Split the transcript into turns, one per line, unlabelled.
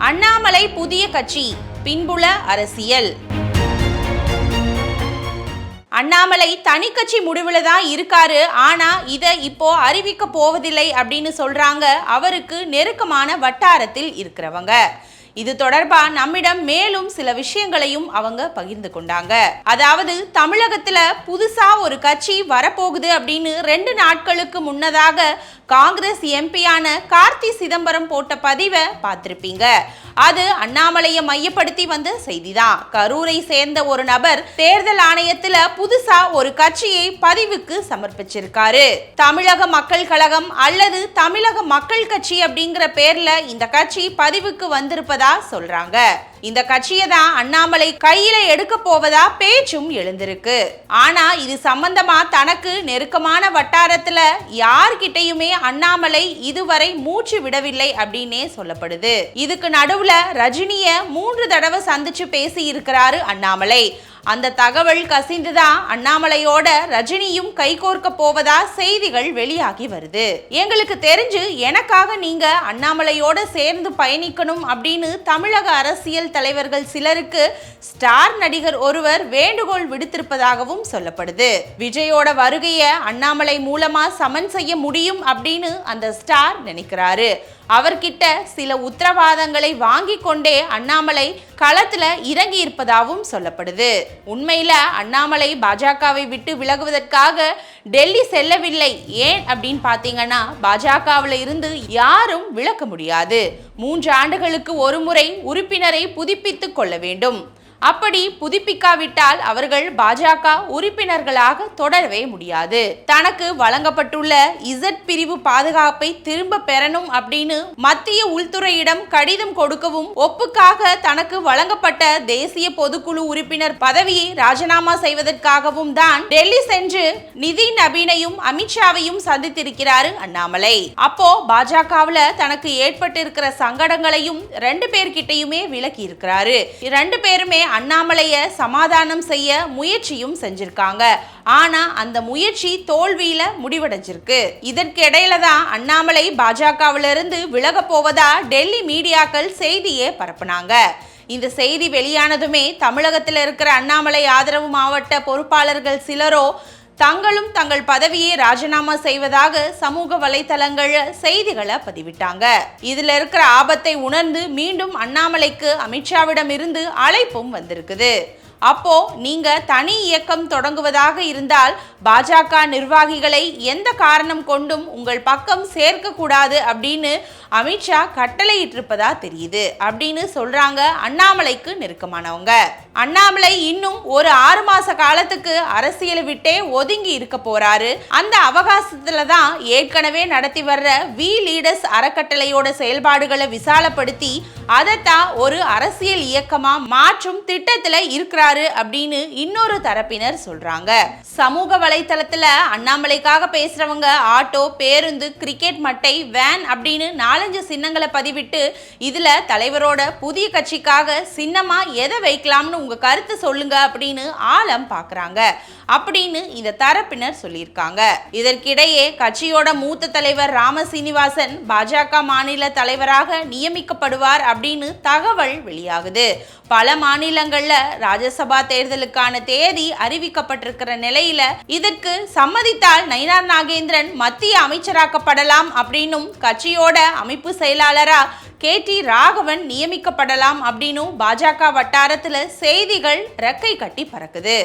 அண்ணாமலை புதிய கட்சி பின்புல அரசியல். அண்ணாமலை தனி கட்சி முடிவுல தான் இருக்காரு. ஆனா இதை இப்போ அறிவிக்க போவதில்லை அப்படின்னு சொல்றாங்க அவருக்கு நெருக்கமான வட்டாரத்தில் இருக்கிறவங்க. இது தொடர்பா நம்மிடம் மேலும் சில விஷயங்களையும் அவங்க பகிர்ந்து கொண்டாங்க. அதாவது தமிழகத்துல புதுசா ஒரு கட்சி வரப்போகுது அப்படின்னு 2 நாட்களுக்கு முன்னதாக காங்கிரஸ் எம்பியான கார்த்தி சிதம்பரம் போட்ட பதிவை பார்த்திருப்பீங்க. அது அண்ணாமலையை மையப்படுத்தி வந்த செய்திதான். கரூரை சேர்ந்த ஒரு நபர் தேர்தல் ஆணையத்துல புதுசா ஒரு கட்சியை பதிவுக்கு சமர்ப்பிச்சிருக்காரு. தமிழக மக்கள் கழகம் அல்லது தமிழக மக்கள் கட்சி அப்படிங்கிற பேர்ல இந்த கட்சி பதிவுக்கு வந்திருப்பதா சொல்றாங்க. இந்த கட்சியை தான் அண்ணாமலை கையில எடுக்க போவதா பேச்சும் எழுந்திருக்கு. ஆனா இது சம்பந்தமா தனக்கு நெருக்கமான வட்டாரத்துல யார்கிட்டையுமே அண்ணாமலை இதுவரை மூச்சு விடவில்லை அப்படின்னே சொல்லப்படுது. இதுக்கு நடுவுல ரஜினிய 3 தடவை சந்திச்சு பேசி இருக்கிறாரு அண்ணாமலை. அந்த தகவல் கசிந்துதான் அண்ணாமலையோட ரஜினியும் கைகோர்க்க போவதா செய்திகள் வெளியாகி வருது. எங்களுக்கு தெரிஞ்சு எனக்காக நீங்க அண்ணாமலையோட சேர்ந்து பயணிக்கணும் அப்படின்னு தமிழக அரசியல் தலைவர்கள் சிலருக்கு ஸ்டார் நடிகர் ஒருவர் வேண்டுகோள் விடுத்திருப்பதாகவும் சொல்லப்படுது. விஜயோட வருகையை அண்ணாமலை மூலமா சமன் செய்ய முடியும் அப்படின்னு அந்த ஸ்டார் நினைக்கிறாரு. அவர்கிட்ட சில உத்தரவாதங்களை வாங்கி கொண்டே அண்ணாமலை களத்துல இறங்கி இருப்பதாகவும் சொல்லப்படுது. உண்மையில அண்ணாமலை பாஜகவை விட்டு விலகுவதற்காக டெல்லி செல்லவில்லை. ஏன் அப்படின்னு பாத்தீங்கன்னா பாஜகவில் இருந்து யாரும் விலக முடியாது. 3 ஆண்டுகளுக்கு ஒரு முறை உறுப்பினரை புதுப்பித்துக் கொள்ள வேண்டும். அப்படி புதுப்பிக்காவிட்டால் அவர்கள் பாஜக உறுப்பினர்களாக தொடரவே முடியாது. தனக்கு வழங்கப்பட்டுள்ள இசட் பிரிவு பாதுகாப்பை திரும்ப பெறணும் அப்படின்னு மத்திய உள்துறையிடம் கடிதம் கொடுக்கவும் ஒப்புக்காக தனக்கு வழங்கப்பட்ட தேசிய பொதுக்குழு உறுப்பினர் பதவியை ராஜினாமா செய்வதற்காகவும் தான் டெல்லி சென்று நிதின் நபீனையும் அமித்ஷாவையும் சந்தித்திருக்கிறாரு அண்ணாமலை. அப்போ பாஜகவுல தனக்கு ஏற்பட்டிருக்கிற சங்கடங்களையும் 2 பேர்கிட்டையுமே விலக்கி இருக்கிறாரு. 2 பேருமே அண்ணாமலைய சமாதானம் செய்ய முயற்சியும் செஞ்சிருக்காங்க. ஆனா அந்த முயற்சி தோல்வியில முடிவடைஞ்சிருக்கு. இதற்கு இடையில தான் அண்ணாமலை பாஜகவில இருந்து விலக போவதா டெல்லி மீடியாக்கள் செய்தியே பரப்புனாங்க. இந்த செய்தி வெளியானதுமே தமிழகத்தில் இருக்கிற அண்ணாமலை ஆதரவு மாவட்ட பொறுப்பாளர்கள் சிலரோ தங்களும் தங்கள் பதவியை ராஜினாமா செய்வதாக சமூக வலைதளங்கள்ல செய்திகளை பதிவிட்டாங்க. இதுல இருக்கிற ஆபத்தை உணர்ந்து மீண்டும் அண்ணாமலைக்கு அமித்ஷாவிடம் இருந்து அழைப்பும் வந்திருக்குது. அப்போ நீங்க தனி இயக்கம் தொடங்குவதாக இருந்தால் பாஜக நிர்வாகிகளை எந்த காரணம் கொண்டும் உங்கள் பக்கம் சேர்க்க கூடாது அப்படின்னு அமித்ஷா கட்டளையிட்டிருப்பதா தெரியுது அப்படின்னு சொல்றாங்க அண்ணாமலைக்கு நெருக்கமானவங்க. அண்ணாமலை இன்னும் ஒரு 6 மாச காலத்துக்கு அரசியலை விட்டே ஒதுங்கி இருக்க போறாரு. அந்த அவகாசத்துல தான் ஏற்கனவே நடத்தி வர்ற வி லீடர்ஸ் அறக்கட்டளையோட செயல்பாடுகளை விசாலப்படுத்தி அதைத்தான் ஒரு அரசியல் இயக்கமா மாற்றும் திட்டத்துல இருக்கிறாரு அப்படின்னு இன்னொரு தரப்பினர் சொல்றாங்க. சமூக வலைத்தளத்துல அண்ணாமலைக்காக பேசுறவங்க ஆட்டோ, பேருந்து, கிரிக்கெட் மட்டை, வேன் அப்படின்னு 4-5 சின்னங்களை பதிவிட்டு இதுல தலைவரோட புதிய கட்சிக்காக சின்னமா எதை வைக்கலாம்னு உங்க கருத்து சொல்லுங்க அப்படின்னு ஆழம் பாக்குறாங்க அப்படின்னு இந்த தரப்பினர் சொல்லியிருக்காங்க. இதற்கிடையே கட்சியோட மூத்த தலைவர் ராம சீனிவாசன் பாஜக மாநில தலைவராக நியமிக்கப்படுவார் அப்படின்னு தகவல் வெளியாகுது. பல மாநிலங்கள்ல ராஜ்யசபா தேர்தலுக்கான தேதி அறிவிக்கப்பட்டிருக்கிற நிலையில இதற்கு சம்மதித்தால் நயினார் நாகேந்திரன் மத்திய அமைச்சராக்கப்படலாம் அப்படின்னும் கட்சியோட அமைப்பு செயலாளரா KT ராகவன் நியமிக்கப்படலாம் அப்படின்னு பாஜக வட்டாரத்துல செய்திகள் ரெக்கை கட்டி பறக்குது.